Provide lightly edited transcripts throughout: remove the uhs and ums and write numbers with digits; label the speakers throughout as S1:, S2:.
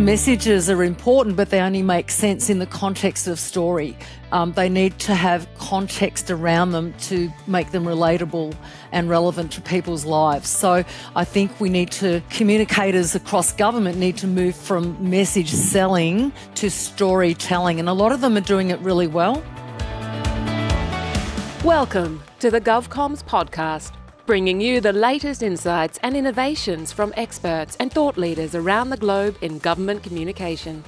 S1: Messages are important, but they only make sense in the context of story. They need to have context around them to make them relatable and relevant to people's lives. So I think communicators across government need to move from message selling to storytelling, and a lot of them are doing it really well.
S2: Welcome to the GovComms podcast, bringing you the latest insights and innovations from experts and thought leaders around the globe in government communication.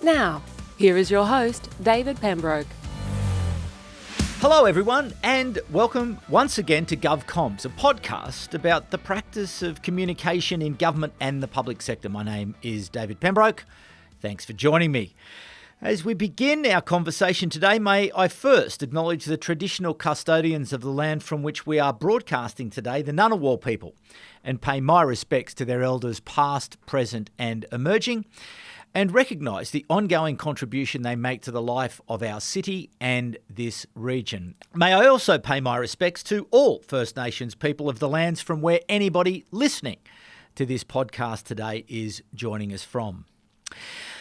S2: Now, here is your host, David Pembroke.
S3: Hello everyone, and welcome once again to GovComms, a podcast about the practice of communication in government and the public sector. My name is David Pembroke. Thanks for joining me. As we begin our conversation today, may I first acknowledge the traditional custodians of the land from which we are broadcasting today, the Ngunnawal people, and pay my respects to their elders past, present and emerging, and recognise the ongoing contribution they make to the life of our city and this region. May I also pay my respects to all First Nations people of the lands from where anybody listening to this podcast today is joining us from.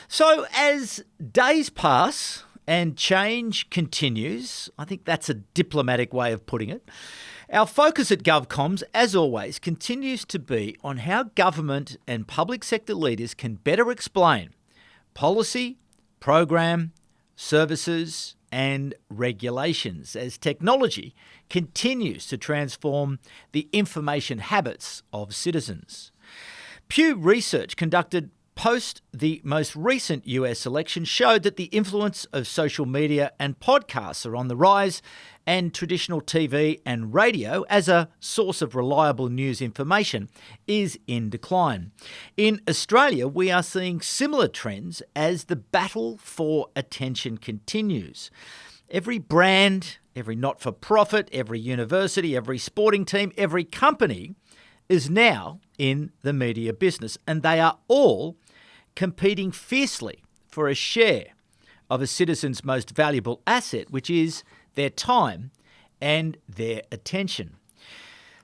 S3: So as days pass and change continues, I think that's a diplomatic way of putting it, our focus at GovComms, as always, continues to be on how government and public sector leaders can better explain policy, program, services and regulations as technology continues to transform the information habits of citizens. Pew Research conducted post the most recent US election showed that the influence of social media and podcasts are on the rise, and traditional TV and radio as a source of reliable news information is in decline. In Australia, we are seeing similar trends as the battle for attention continues. Every brand, every not-for-profit, every university, every sporting team, every company is now in the media business, and they are all competing fiercely for a share of a citizen's most valuable asset, which is their time and their attention.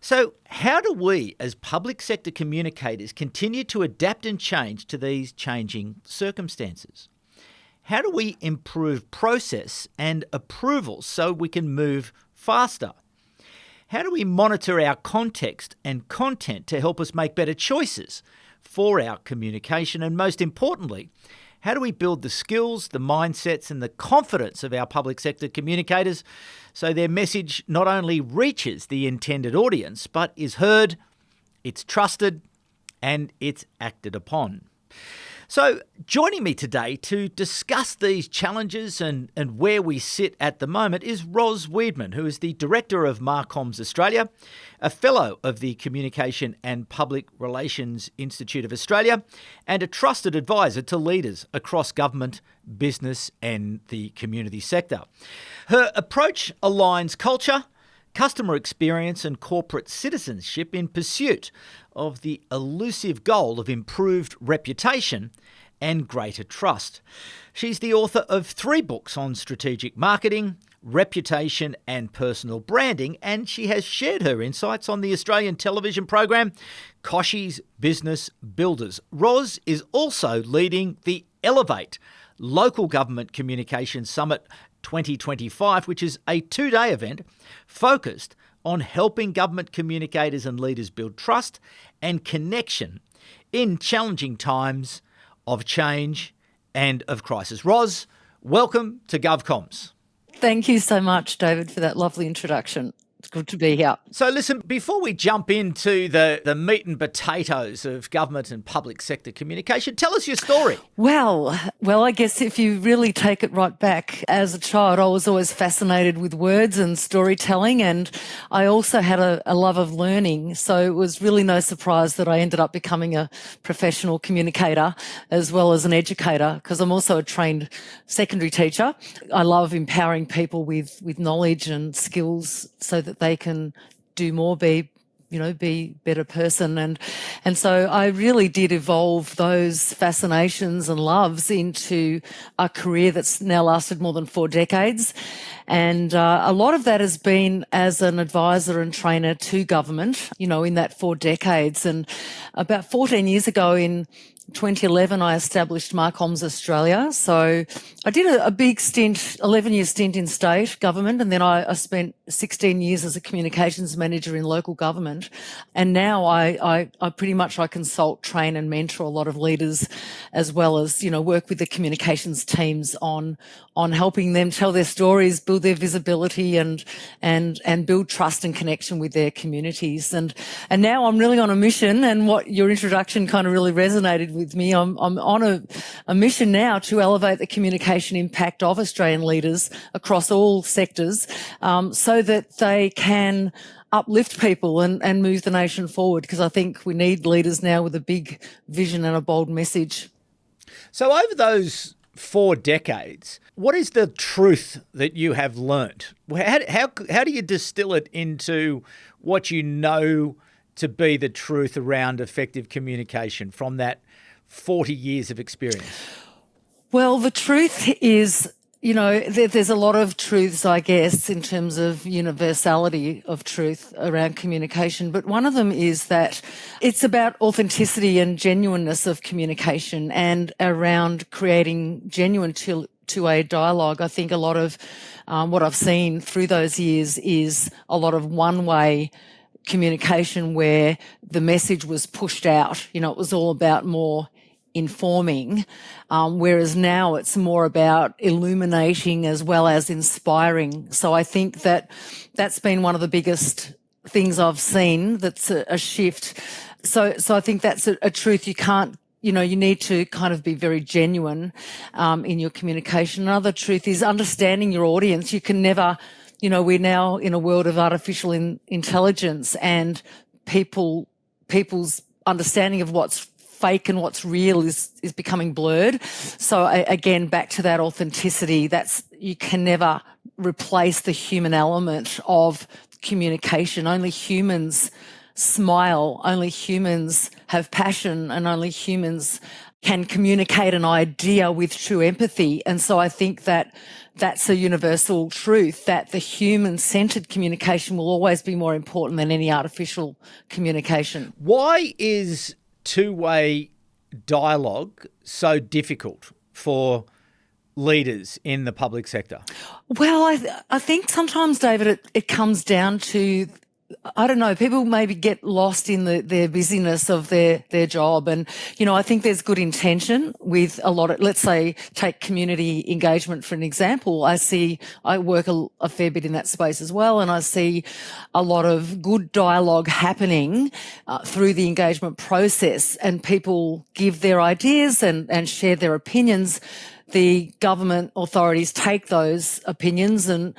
S3: So how do we, as public sector communicators, continue to adapt and change to these changing circumstances? How do we improve process and approval so we can move faster? How do we monitor our context and content to help us make better choices for our communication? And most importantly, how do we build the skills, the mindsets and the confidence of our public sector communicators so their message not only reaches the intended audience, but is heard, it's trusted and it's acted upon? So joining me today to discuss these challenges and where we sit at the moment is Ros Weadman, who is the Director of Marcoms Australia, a Fellow of the Communication and Public Relations Institute of Australia, and a trusted advisor to leaders across government, business and the community sector. Her approach aligns culture, customer experience and corporate citizenship in pursuit of the elusive goal of improved reputation and greater trust. She's the author of 3 books on strategic marketing, reputation and personal branding, and she has shared her insights on the Australian television program Kochie's Business Builders. Ros is also leading the Elevate Local Government Communication Summit 2025, which is a 2-day event focused on helping government communicators and leaders build trust and connection in challenging times of change and of crisis. Ros, welcome to GovComms.
S1: Thank you so much, David, for that lovely introduction. It's good to be here.
S3: So listen, before we jump into the meat and potatoes of government and public sector communication, tell us your story.
S1: Well, I guess if you really take it right back, as a child, I was always fascinated with words and storytelling, and I also had a love of learning. So it was really no surprise that I ended up becoming a professional communicator as well as an educator, because I'm also a trained secondary teacher. I love empowering people with knowledge and skills so that they can do more, be better person. And so I really did evolve those fascinations and loves into a career that's now lasted more than 4 decades. And a lot of that has been as an advisor and trainer to government, in that 4 decades. And about 14 years ago in 2011, I established Marcoms Australia. So I did a big stint, 11-year stint in state government, and then I spent 16 years as a communications manager in local government. And now I pretty much I consult, train and mentor a lot of leaders, as well as, work with the communications teams on helping them tell their stories, build their visibility and build trust and connection with their communities. And now I'm really on a mission, and what your introduction kind of really resonated with me. I'm on a mission now to elevate the communication impact of Australian leaders across all sectors, so that they can uplift people and move the nation forward, because I think we need leaders now with a big vision and a bold message.
S3: So over those 4 decades, what is the truth that you have learnt? How do you distill it into what you know to be the truth around effective communication from that 40 years of experience?
S1: Well, the truth is, there's a lot of truths, I guess, in terms of universality of truth around communication. But one of them is that it's about authenticity and genuineness of communication, and around creating genuine two-way dialogue. I think a lot of what I've seen through those years is a lot of one-way communication where the message was pushed out. It was all about more informing, whereas now it's more about illuminating as well as inspiring. So I think that's been one of the biggest things I've seen that's a shift. So I think that's a truth. You can't, you need to kind of be very genuine in your communication. Another truth is understanding your audience. You can never, we're now in a world of artificial intelligence, and people's understanding of what's fake and what's real is becoming blurred. So again, back to that authenticity, you can never replace the human element of communication. Only humans smile, only humans have passion, and only humans can communicate an idea with true empathy. And so I think that's a universal truth, that the human-centred communication will always be more important than any artificial communication.
S3: Why is two-way dialogue so difficult for leaders in the public sector?
S1: Well, I think sometimes, David, it comes down to, I don't know, people maybe get lost in their busyness of their job. And, I think there's good intention with a lot of, let's say, take community engagement for an example. I work a fair bit in that space as well, and I see a lot of good dialogue happening through the engagement process, and people give their ideas and share their opinions. The government authorities take those opinions and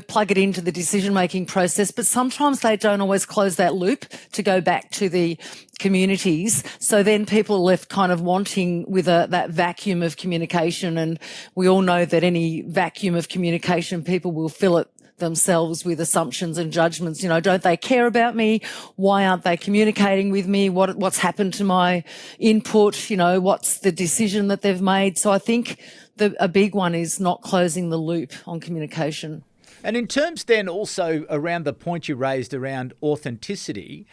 S1: plug it into the decision-making process, but sometimes they don't always close that loop to go back to the communities. So then people are left kind of wanting with that vacuum of communication, and we all know that any vacuum of communication, people will fill it themselves with assumptions and judgments. Don't they care about me? Why aren't they communicating with me? What's happened to my input? What's the decision that they've made? So I think a big one is not closing the loop on communication.
S3: And in terms then also around the point you raised around authenticity,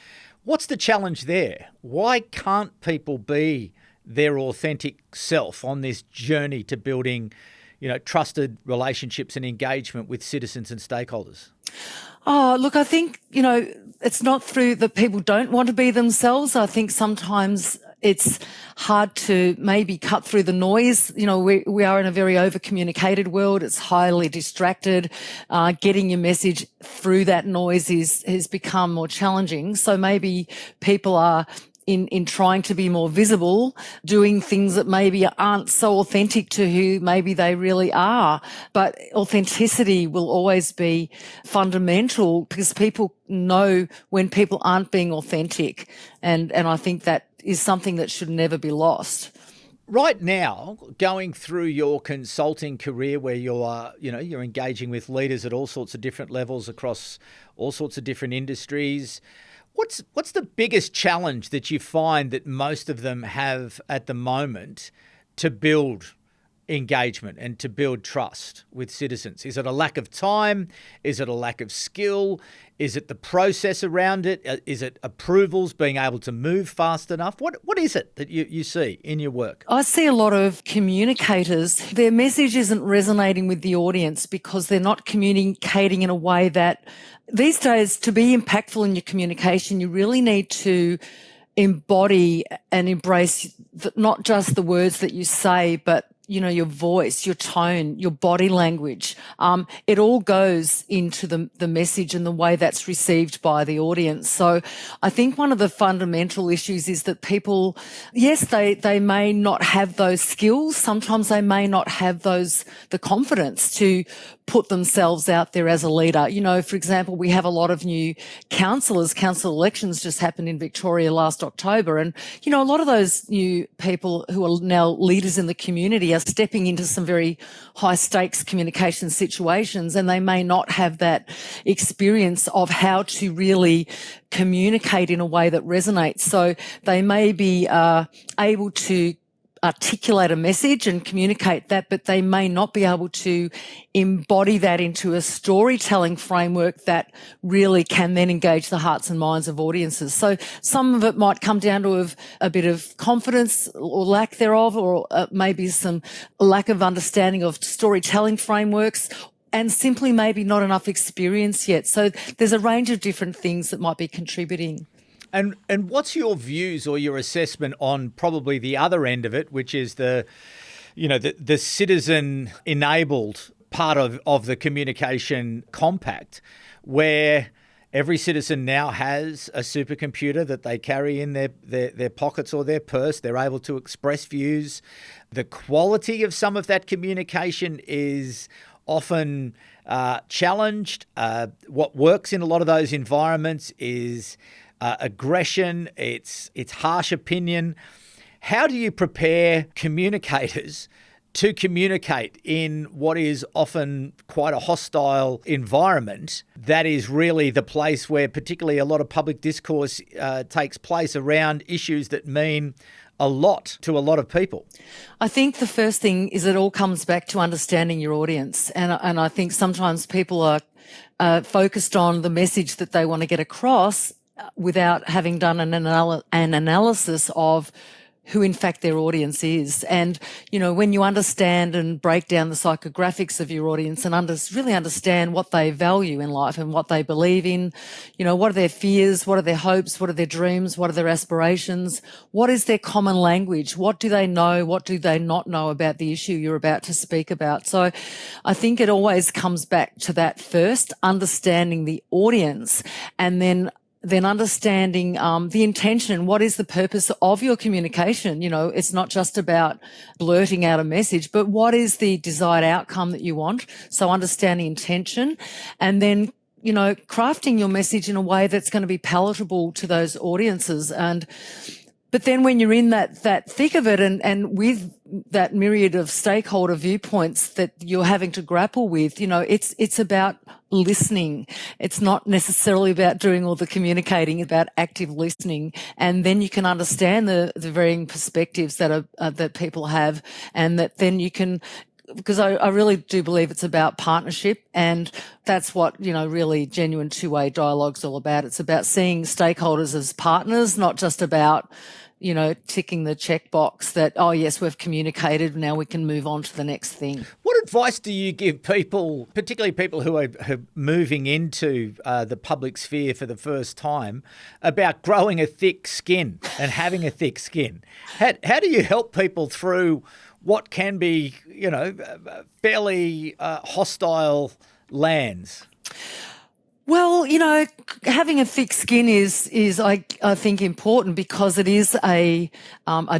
S3: what's the challenge there? Why can't people be their authentic self on this journey to building, trusted relationships and engagement with citizens and stakeholders?
S1: Oh, look, I think, it's not through that people don't want to be themselves. I think sometimes it's hard to maybe cut through the noise. We are in a very over-communicated world. It's highly distracted. Getting your message through that noise has become more challenging. So maybe people are in trying to be more visible, doing things that maybe aren't so authentic to who maybe they really are. But authenticity will always be fundamental, because people know when people aren't being authentic. And I think that is something that should never be lost.
S3: Right now, going through your consulting career where you're engaging with leaders at all sorts of different levels across all sorts of different industries, what's the biggest challenge that you find that most of them have at the moment to build engagement and to build trust with citizens? Is it a lack of time? Is it a lack of skill? Is it the process around it? Is it approvals, being able to move fast enough? What is it that you see in your work?
S1: I see a lot of communicators, their message isn't resonating with the audience because they're not communicating in a way that these days, to be impactful in your communication, you really need to embody and embrace not just the words that you say, but your voice, your tone, your body language. It all goes into the message and the way that's received by the audience. So I think one of the fundamental issues is that people, yes, they may not have those skills. Sometimes they may not have the confidence to put themselves out there as a leader. For example, we have a lot of new councillors. Council elections just happened in Victoria last October. And, a lot of those new people who are now leaders in the community are stepping into some very high stakes communication situations, and they may not have that experience of how to really communicate in a way that resonates. So they may be able to articulate a message and communicate that, but they may not be able to embody that into a storytelling framework that really can then engage the hearts and minds of audiences. So some of it might come down to a bit of confidence or lack thereof, or maybe some lack of understanding of storytelling frameworks, and simply maybe not enough experience yet. So there's a range of different things that might be contributing.
S3: And what's your views or your assessment on probably the other end of it, which is the citizen-enabled part of the communication compact, where every citizen now has a supercomputer that they carry in their pockets or their purse. They're able to express views. The quality of some of that communication is often challenged. What works in a lot of those environments is aggression, it's harsh opinion. How do you prepare communicators to communicate in what is often quite a hostile environment that is really the place where particularly a lot of public discourse takes place around issues that mean a lot to a lot of people?
S1: I think the first thing is it all comes back to understanding your audience. And I think sometimes people are focused on the message that they want to get across without having done an analysis of who in fact their audience is. And, when you understand and break down the psychographics of your audience and really understand what they value in life and what they believe in, what are their fears, what are their hopes, what are their dreams, what are their aspirations, what is their common language, what do they know, what do they not know about the issue you're about to speak about. So I think it always comes back to that first, understanding the audience, and then understanding the intention. What is the purpose of your communication? It's not just about blurting out a message, but what is the desired outcome that you want? So understanding intention, and then, crafting your message in a way that's going to be palatable to those audiences. But then when you're in that thick of it and with that myriad of stakeholder viewpoints that you're having to grapple with, it's about listening. It's not necessarily about doing all the communicating, it's about active listening. And then you can understand the varying perspectives that people have, and that then you can, because I really do believe it's about partnership, and that's what, really genuine two-way dialogue's all about. It's about seeing stakeholders as partners, not just about, ticking the checkbox that, oh, yes, we've communicated, now we can move on to the next thing.
S3: What advice do you give people, particularly people who are moving into the public sphere for the first time, about growing a thick skin and having a thick skin? How do you help people through what can be, fairly hostile lands?
S1: Well, having a thick skin is I think important, because it is a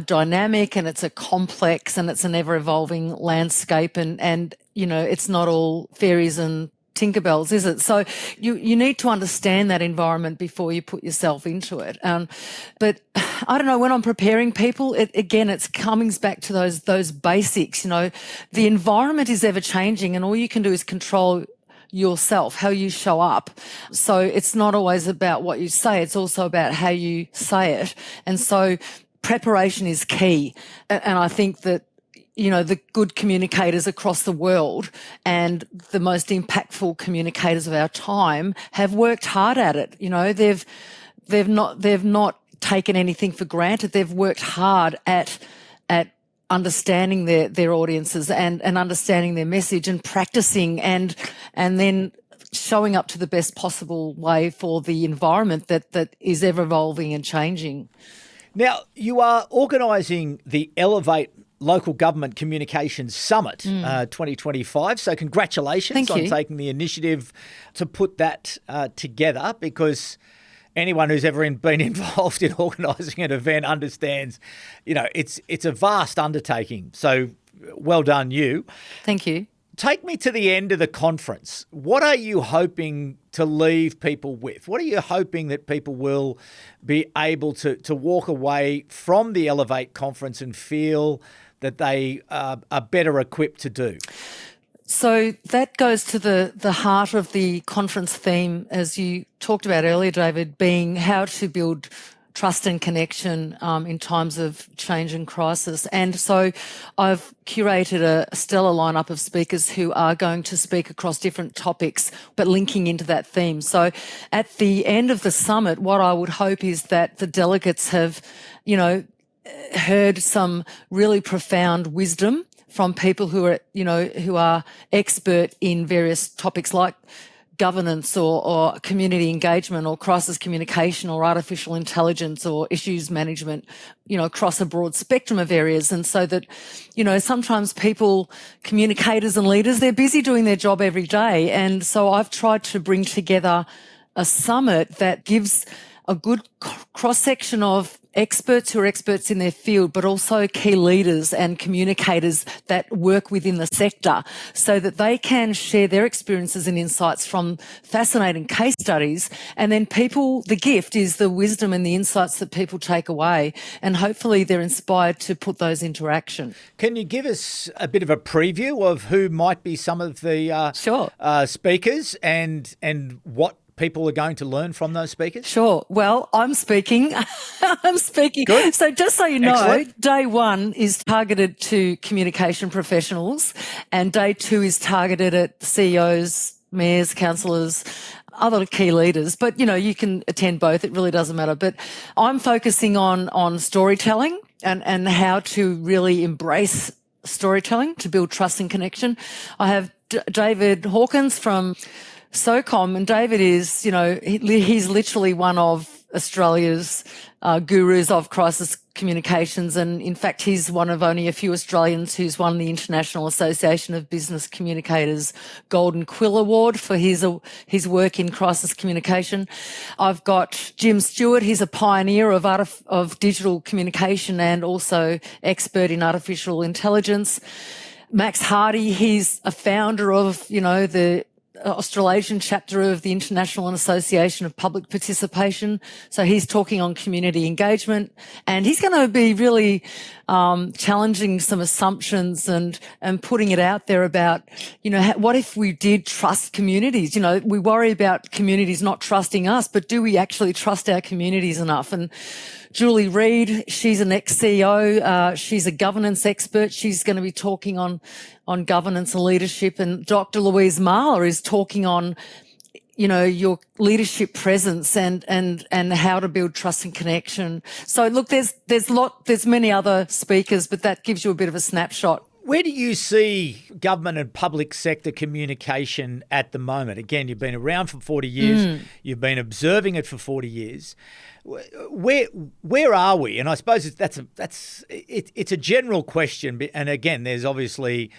S1: dynamic, and it's a complex, and it's an ever evolving landscape, and it's not all fairies and Tinkerbells, is it? So you need to understand that environment before you put yourself into it. But I don't know, when I'm preparing people, it's coming back to those basics. The environment is ever changing, and all you can do is control yourself, how you show up. So it's not always about what you say, it's also about how you say it. And so preparation is key. And I think that the good communicators across the world and the most impactful communicators of our time have worked hard at it. They've not taken anything for granted. They've worked hard at understanding their audiences and understanding their message and practicing and then showing up to the best possible way for the environment that is ever evolving and changing.
S3: Now, you are organising the Elevate Local Government Communications Summit 2025. So congratulations on taking the initiative to put that together, because anyone who's ever been involved in organising an event understands, it's a vast undertaking. So well done, you.
S1: Thank you.
S3: Take me to the end of the conference. What are you hoping to leave people with? What are you hoping that people will be able to walk away from the Elevate conference and feel that they are better equipped to do?
S1: So that goes to the heart of the conference theme, as you talked about earlier, David, being how to build trust and connection in times of change and crisis. And so I've curated a stellar lineup of speakers who are going to speak across different topics, but linking into that theme. So at the end of the summit, what I would hope is that the delegates have, heard some really profound wisdom from people who are expert in various topics like governance or community engagement or crisis communication or artificial intelligence or issues management, across a broad spectrum of areas. And so that, sometimes people, communicators and leaders, they're busy doing their job every day. And so I've tried to bring together a summit that gives a good cross-section of experts who are experts in their field, but also key leaders and communicators that work within the sector, so that they can share their experiences and insights from fascinating case studies. And then the gift is the wisdom and the insights that people take away, and hopefully they're inspired to put those into action.
S3: Can you give us a bit of a preview of who might be some of the speakers and what people are going to learn from those speakers?
S1: Sure. Well, I'm speaking.
S3: Good.
S1: So just so you know,
S3: Excellent.
S1: Day 1 is targeted to communication professionals, and Day 2 is targeted at CEOs, mayors, councillors, other key leaders. But, you can attend both. It really doesn't matter. But I'm focusing on storytelling and how to really embrace storytelling to build trust and connection. I have David Hawkins from SOCOM, and David is, he's literally one of Australia's gurus of crisis communications, and in fact he's one of only a few Australians who's won the International Association of Business Communicators Golden Quill Award for his work in crisis communication. I've got Jim Stewart. He's a pioneer of digital communication and also expert in artificial intelligence. Max Hardy, he's a founder of, the Australasian chapter of the International Association of Public Participation. So he's talking on community engagement, and he's going to be really challenging some assumptions and putting it out there about, what if we did trust communities? We worry about communities not trusting us, but do we actually trust our communities enough? And Julie Reid, she's an ex-CEO. She's a governance expert. She's going to be talking on governance and leadership. And Dr. Louise Mahler is talking on, your leadership presence and how to build trust and connection. So look, there's many other speakers, but that gives you a bit of a snapshot.
S3: Where do you see government and public sector communication at the moment? Again, you've been around for 40 years. You've been observing it for 40 years. Where are we? And I suppose it's a general question. And again, there's obviously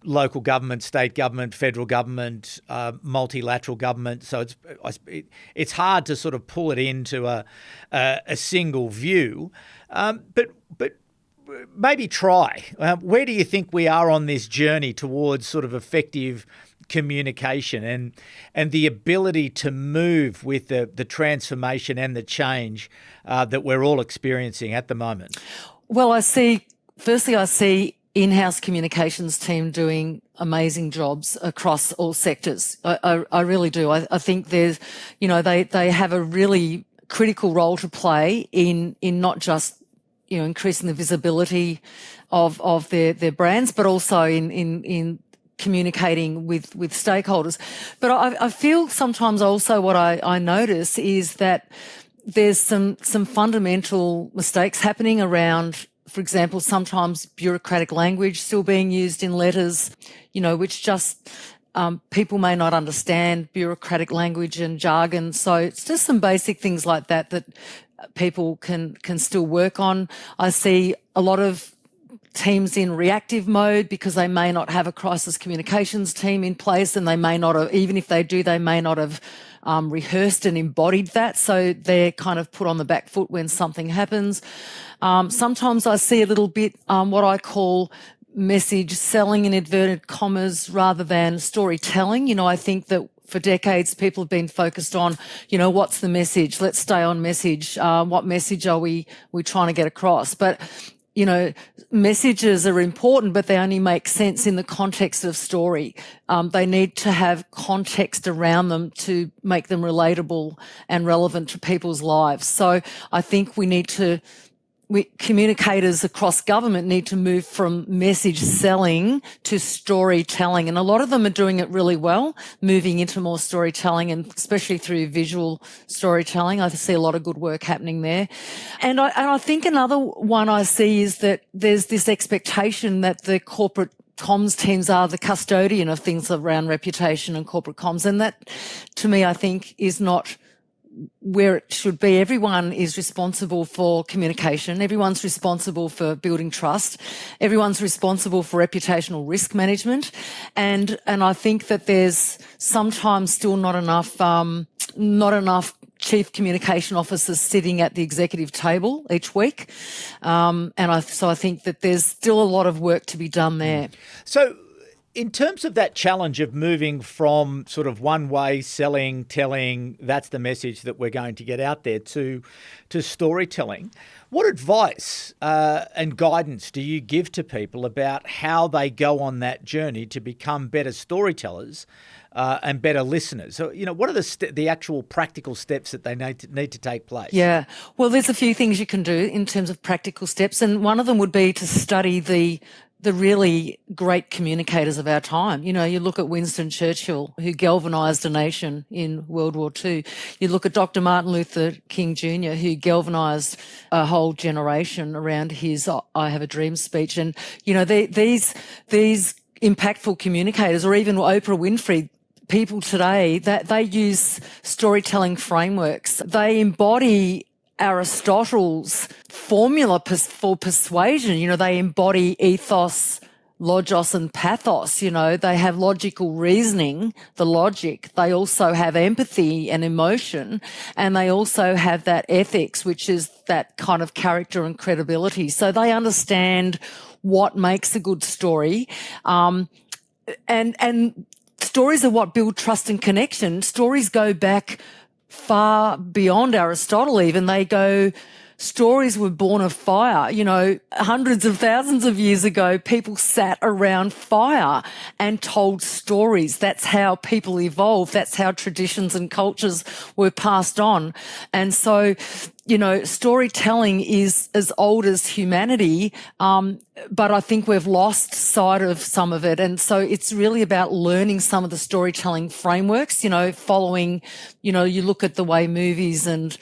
S3: local government, state government, federal government, multilateral government. So it's hard to sort of pull it into a single view. But maybe try. Where do you think we are on this journey towards sort of effective communication and the ability to move with the transformation and the change that we're all experiencing at the moment?
S1: Well, I see in-house communications team doing amazing jobs across all sectors. I really do. I think there's, they have a really critical role to play in not just increasing the visibility of their brands, but also in communicating with stakeholders. But I feel sometimes also what I notice is that there's some fundamental mistakes happening around, for example, sometimes bureaucratic language still being used in letters, which just people may not understand bureaucratic language and jargon. So it's just some basic things like that people can still work on. I see a lot of teams in reactive mode because they may not have a crisis communications team in place, and they may not have, even if they do, they may not have rehearsed and embodied that. So they're kind of put on the back foot when something happens. Sometimes I see a little bit what I call message selling in inverted commas rather than storytelling. I think that for decades people have been focused on, what's the message? Let's stay on message. What message are we trying to get across? But messages are important, but they only make sense in the context of story. They need to have context around them to make them relatable and relevant to people's lives. So I think communicators across government need to move from message selling to storytelling. And a lot of them are doing it really well, moving into more storytelling, and especially through visual storytelling. I see a lot of good work happening there. And I think another one I see is that there's this expectation that the corporate comms teams are the custodian of things around reputation and corporate comms. And that, to me, I think is not where it should be. Everyone is responsible for communication. Everyone's responsible for building trust. Everyone's responsible for reputational risk management. And I think that there's sometimes still not enough chief communication officers sitting at the executive table each week. So I think that there's still a lot of work to be done there.
S3: So in terms of that challenge of moving from sort of one way selling, telling, that's the message that we're going to get out there, to storytelling, what advice and guidance do you give to people about how they go on that journey to become better storytellers and better listeners? So, what are the actual practical steps that they need to take place?
S1: Yeah, well, there's a few things you can do in terms of practical steps, and one of them would be to study the really great communicators of our time. You look at Winston Churchill, who galvanised a nation in World War II. You look at Dr. Martin Luther King Jr., who galvanised a whole generation around his I Have a Dream speech. And, these impactful communicators, or even Oprah Winfrey, people today, that they use storytelling frameworks. They embody Aristotle's formula for persuasion. They embody ethos, logos and pathos. They have logical reasoning, the logic. They also have empathy and emotion, and they also have that ethics, which is that kind of character and credibility. So they understand what makes a good story. And stories are what build trust and connection. Stories go back far beyond Aristotle even. Stories were born of fire. Hundreds of thousands of years ago, people sat around fire and told stories. That's how people evolved. That's how traditions and cultures were passed on. And so, storytelling is as old as humanity, but I think we've lost sight of some of it. And so it's really about learning some of the storytelling frameworks, following, you look at the way movies and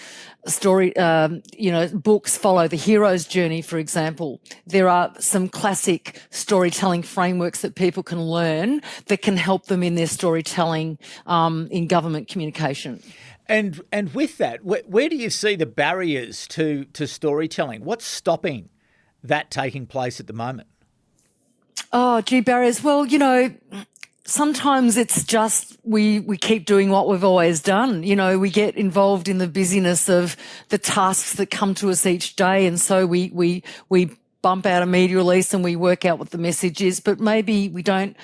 S1: books follow the hero's journey, for example. There are some classic storytelling frameworks that people can learn that can help them in their storytelling in government communication.
S3: And with that, where do you see the barriers to storytelling? What's stopping that taking place at the moment?
S1: Oh, barriers. Well, sometimes it's just we keep doing what we've always done. We get involved in the busyness of the tasks that come to us each day, and so we bump out a media release and we work out what the message is, but maybe we don't.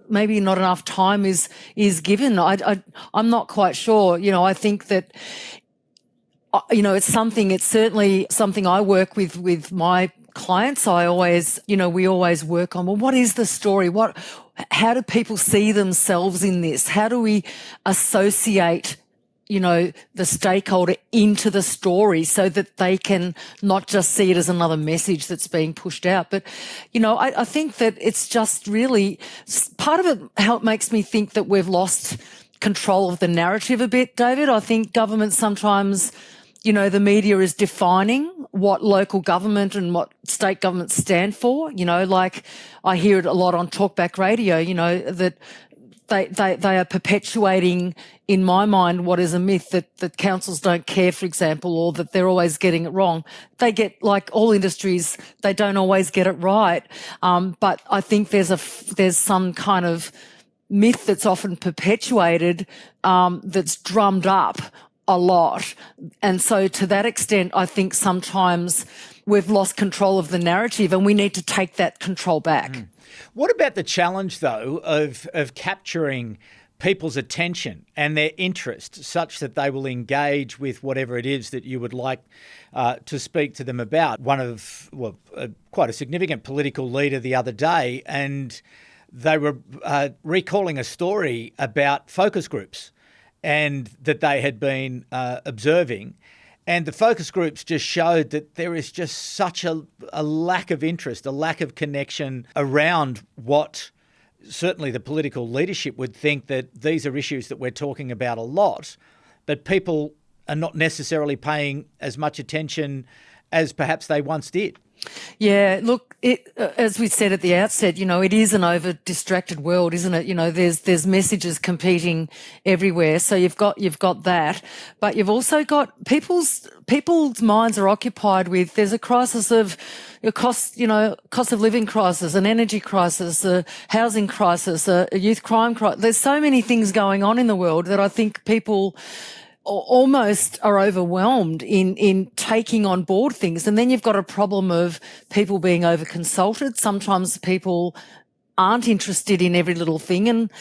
S1: Maybe not enough time is given. I'm not quite sure. I think that it's certainly something I work with my clients. We always work on, well, what is the story? How do people see themselves in this? How do we associate the stakeholder into the story so that they can not just see it as another message that's being pushed out. But, I think that it's just really part of it, how it makes me think that we've lost control of the narrative a bit, David. I think government sometimes, the media is defining what local government and what state governments stand for. Like I hear it a lot on Talkback Radio, that they are perpetuating, in my mind, what is a myth that councils don't care, for example, or that they're always getting it wrong. They get, like all industries, they don't always get it right. But I think there's some kind of myth that's often perpetuated, that's drummed up a lot. And so to that extent, I think sometimes we've lost control of the narrative and we need to take that control back.
S3: What about the challenge, though, of capturing people's attention and their interest such that they will engage with whatever it is that you would like to speak to them about? Quite a significant political leader the other day, and they were recalling a story about focus groups and that they had been observing. And the focus groups just showed that there is just such a lack of interest, a lack of connection around what certainly the political leadership would think that these are issues that we're talking about a lot, but people are not necessarily paying as much attention as perhaps they once did.
S1: Yeah, look, as we said at the outset, it is an over-distracted world, isn't it? There's messages competing everywhere. So you've got that, but you've also got people's minds are occupied with. There's a crisis of cost of living crisis, an energy crisis, a housing crisis, a youth crime crisis. There's so many things going on in the world that I think people almost are overwhelmed in taking on board things. And then you've got a problem of people being over-consulted. Sometimes people aren't interested in every little thing. And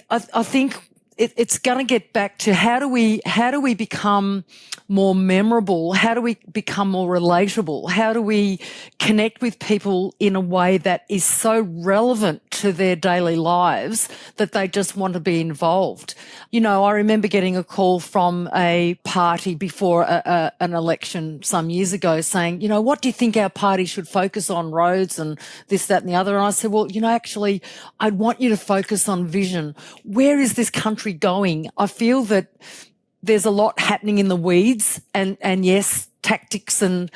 S1: I think it's going to get back to how do we become more memorable? How do we become more relatable? How do we connect with people in a way that is so relevant to their daily lives that they just want to be involved? I remember getting a call from a party before an election some years ago saying, what do you think our party should focus on? Roads and this, that and the other. And I said, well, actually, I'd want you to focus on vision. Where is this country going? I feel that there's a lot happening in the weeds and yes, tactics and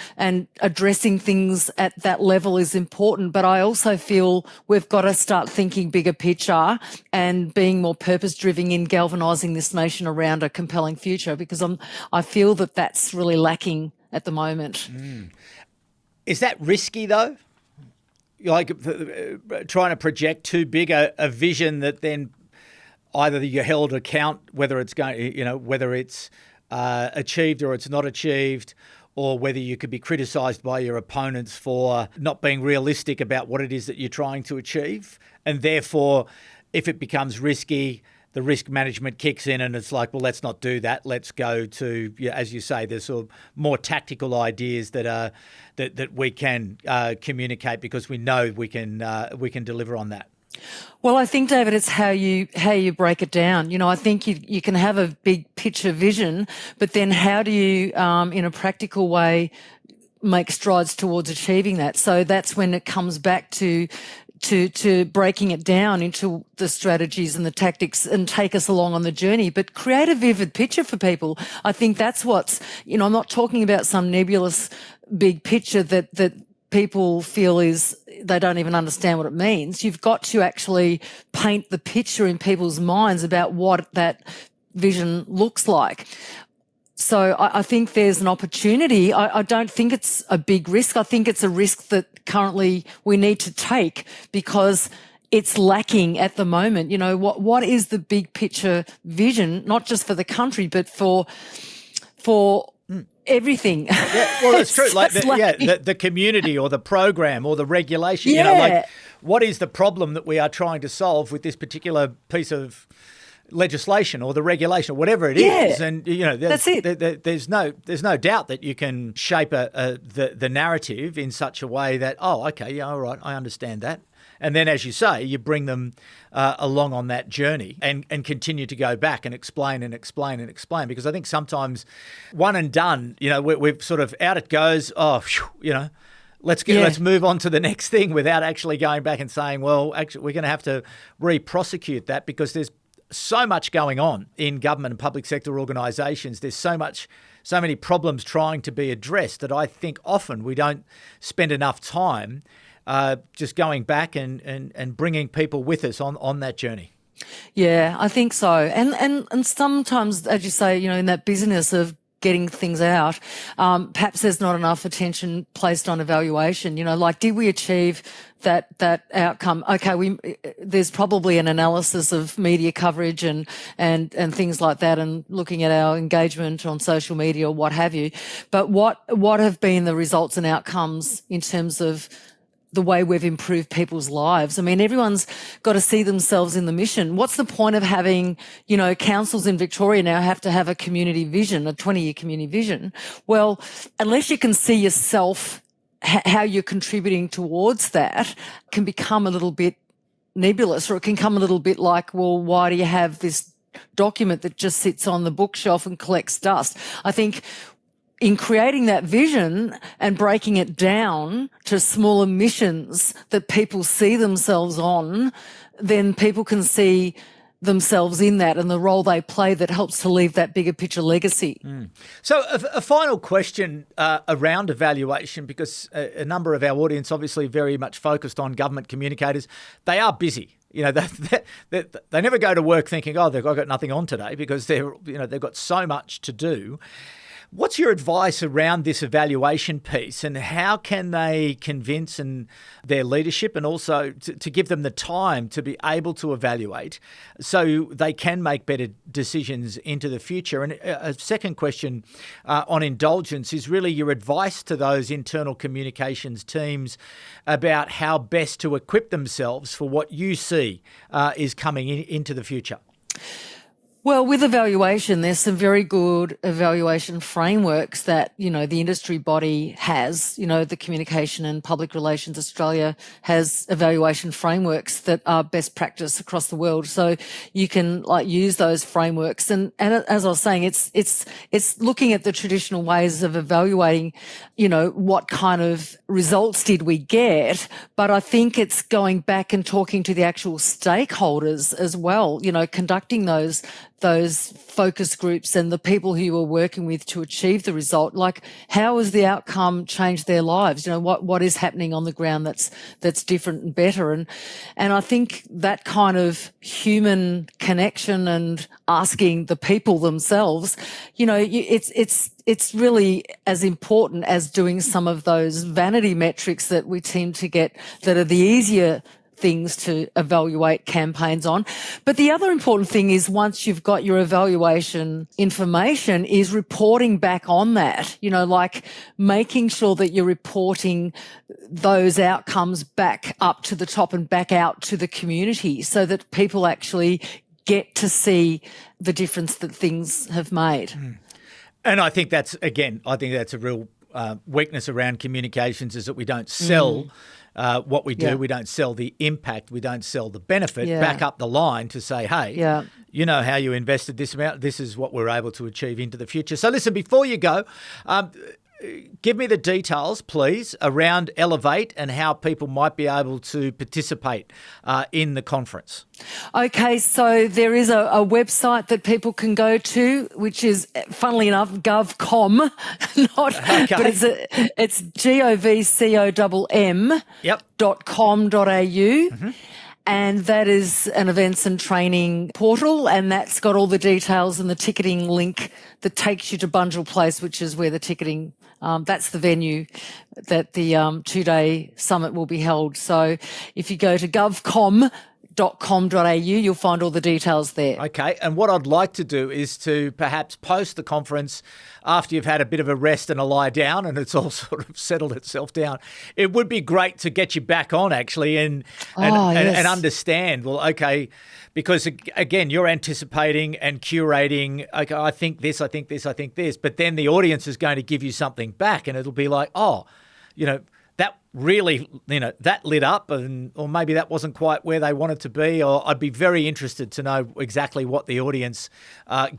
S1: addressing things at that level is important, but I also feel we've got to start thinking bigger picture and being more purpose-driven in galvanising this nation around a compelling future, because I feel that that's really lacking at the moment.
S3: Is that risky, though? Like trying to project too big a vision that then either you're held to account whether it's whether it's achieved or it's not achieved, or whether you could be criticised by your opponents for not being realistic about what it is that you're trying to achieve. And therefore, if it becomes risky, the risk management kicks in and it's like, well, let's not do that. Let's go to, as you say, there's sort of more tactical ideas that we can communicate because we know we can deliver on that.
S1: Well, I think, David, it's how you break it down. I think you can have a big picture vision, but then how do you, in a practical way, make strides towards achieving that? So that's when it comes back to breaking it down into the strategies and the tactics and take us along on the journey, but create a vivid picture for people. I think that's what's, I'm not talking about some nebulous big picture that people feel is they don't even understand what it means. You've got to actually paint the picture in people's minds about what that vision looks like. So I think there's an opportunity. I don't think it's a big risk. I think it's a risk that currently we need to take because it's lacking at the moment. What is the big picture vision, not just for the country, but for everything.
S3: Yeah, well, it's true. The community or the program or the regulation.
S1: Yeah.
S3: What is the problem that we are trying to solve with this particular piece of legislation or the regulation or whatever it is? And
S1: that's it.
S3: There's no doubt that you can shape the narrative in such a way that all right, I understand that. And then, as you say, you bring them along on that journey and continue to go back and explain and explain and explain. Because I think sometimes one and done, we've sort of out it goes, let's move on to the next thing without actually going back and saying, well, actually, we're going to have to re-prosecute that because there's so much going on in government and public sector organisations. There's so many problems trying to be addressed that I think often we don't spend enough time just going back and bringing people with us on that journey.
S1: Yeah, I think so. And sometimes, as you say, in that business of getting things out, perhaps there's not enough attention placed on evaluation. Like, did we achieve that outcome? Okay, there's probably an analysis of media coverage and things like that, and looking at our engagement on social media or what have you. But what have been the results and outcomes in terms of the way we've improved people's lives? I mean, everyone's got to see themselves in the mission. What's the point of having, councils in Victoria now have to have a community vision, a 20-year community vision? Well, unless you can see yourself, how you're contributing towards that, can become a little bit nebulous, or it can come a little bit like, well, why do you have this document that just sits on the bookshelf and collects dust? I think in creating that vision and breaking it down to smaller missions that people see themselves on, then people can see themselves in that and the role they play that helps to leave that bigger picture legacy.
S3: So a final question around evaluation, because a number of our audience obviously very much focused on government communicators. They are busy. They never go to work thinking, oh, I've got nothing on today, because they've got so much to do. What's your advice around this evaluation piece, and how can they convince their leadership and also to give them the time to be able to evaluate so they can make better decisions into the future? And a second question on indulgence is really your advice to those internal communications teams about how best to equip themselves for what you see is coming into the future.
S1: Well, with evaluation, there's some very good evaluation frameworks that, the industry body has. The Communication and Public Relations Australia has evaluation frameworks that are best practice across the world. So you can use those frameworks. And as I was saying, it's looking at the traditional ways of evaluating, what kind of results did we get? But I think it's going back and talking to the actual stakeholders as well, conducting those focus groups and the people who you are working with to achieve the result. Like, how has the outcome changed their lives? What is happening on the ground that's different and better? And I think that kind of human connection and asking the people themselves, it's really as important as doing some of those vanity metrics that we tend to get that are the easier things to evaluate campaigns on. But the other important thing is, once you've got your evaluation information, is reporting back on that, like making sure that you're reporting those outcomes back up to the top and back out to the community so that people actually get to see the difference that things have made.
S3: And I think that's a real weakness around communications, is that we don't sell what we do. We don't sell the impact. We don't sell the benefit back up the line to say, hey, you know how you invested this amount. This is what we're able to achieve into the future. So listen, before you go, give me the details, please, around Elevate and how people might be able to participate in the conference.
S1: Okay, so there is a website that people can go to, which is, funnily enough, GovComm, but it's GovComm .com.au. And that is an events and training portal, and that's got all the details and the ticketing link that takes you to Bunjil Place, which is where the ticketing, that's the venue that the 2-day summit will be held. So if you go to govcom.com.au, you'll find all the details there.
S3: Okay, and what I'd like to do is to perhaps post the conference after you've had a bit of a rest and a lie down and it's all sort of settled itself down. It would be great to get you back on, actually, and understand, well, okay, because, again, you're anticipating and curating, okay, I think this, but then the audience is going to give you something back and it'll be like, that really, that lit up, or maybe that wasn't quite where they wanted to be, or I'd be very interested to know exactly what the audience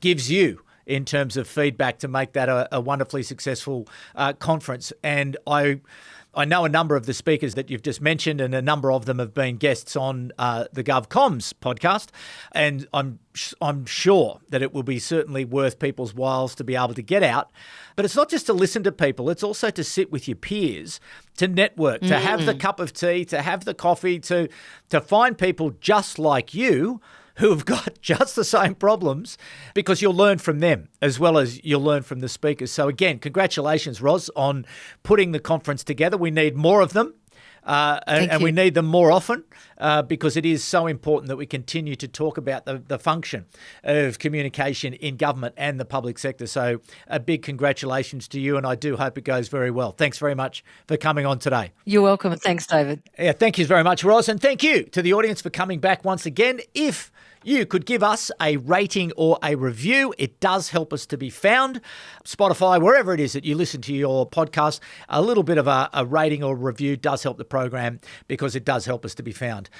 S3: gives you in terms of feedback to make that a wonderfully successful conference. And I know a number of the speakers that you've just mentioned, and a number of them have been guests on the GovComms podcast, and I'm sure that it will be certainly worth people's whiles to be able to get out. But it's not just to listen to people, it's also to sit with your peers, to network, to have the cup of tea, to have the coffee, to find people just like you who have got just the same problems, because you'll learn from them as well as you'll learn from the speakers. So again, congratulations, Ros, on putting the conference together. We need more of them. And we need them more often because it is so important that we continue to talk about the function of communication in government and the public sector. So a big congratulations to you, and I do hope it goes very well. Thanks very much for coming on today.
S1: You're welcome, and thanks, David.
S3: Yeah, thank you very much, Ros, and thank you to the audience for coming back once again. If you could give us a rating or a review, it does help us to be found. Spotify, wherever it is that you listen to your podcast, a little bit of a rating or review does help the program because it does help us to be found.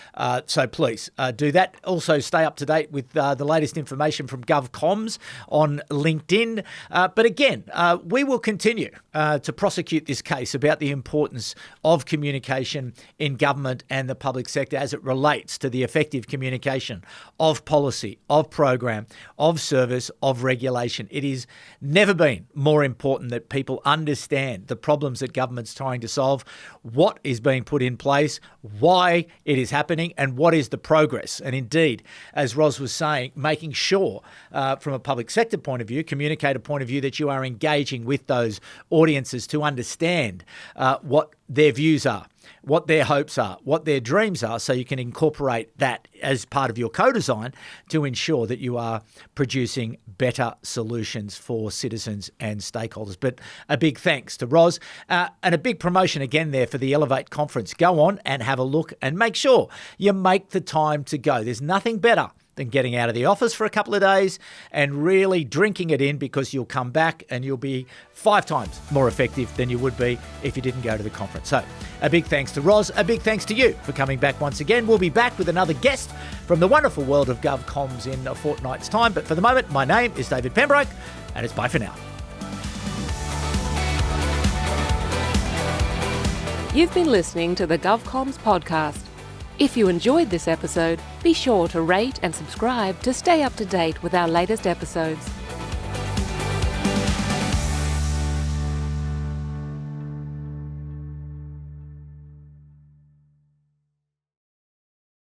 S3: So please do that. Also stay up to date with the latest information from GovComms on LinkedIn. But again, we will continue to prosecute this case about the importance of communication in government and the public sector as it relates to the effective communication of policy, of program, of service, of regulation. It is never been more important that people understand the problems that government's trying to solve, what is being put in place, why it is happening, and what is the progress. And indeed, as Ros was saying, making sure from a public sector point of view, communicator point of view, that you are engaging with those audiences to understand what their views are, what their hopes are, what their dreams are, so you can incorporate that as part of your co-design to ensure that you are producing better solutions for citizens and stakeholders. But a big thanks to Ros and a big promotion again there for the Elevate conference. Go on and have a look and make sure you make the time to go. There's nothing better than getting out of the office for a couple of days and really drinking it in, because you'll come back and you'll be 5 times more effective than you would be if you didn't go to the conference. So a big thanks to Ros, a big thanks to you for coming back once again. We'll be back with another guest from the wonderful world of GovComms in a fortnight's time. But for the moment, my name is David Pembroke, and it's bye for now.
S2: You've been listening to the GovComms podcast. If you enjoyed this episode, be sure to rate and subscribe to stay up to date with our latest episodes.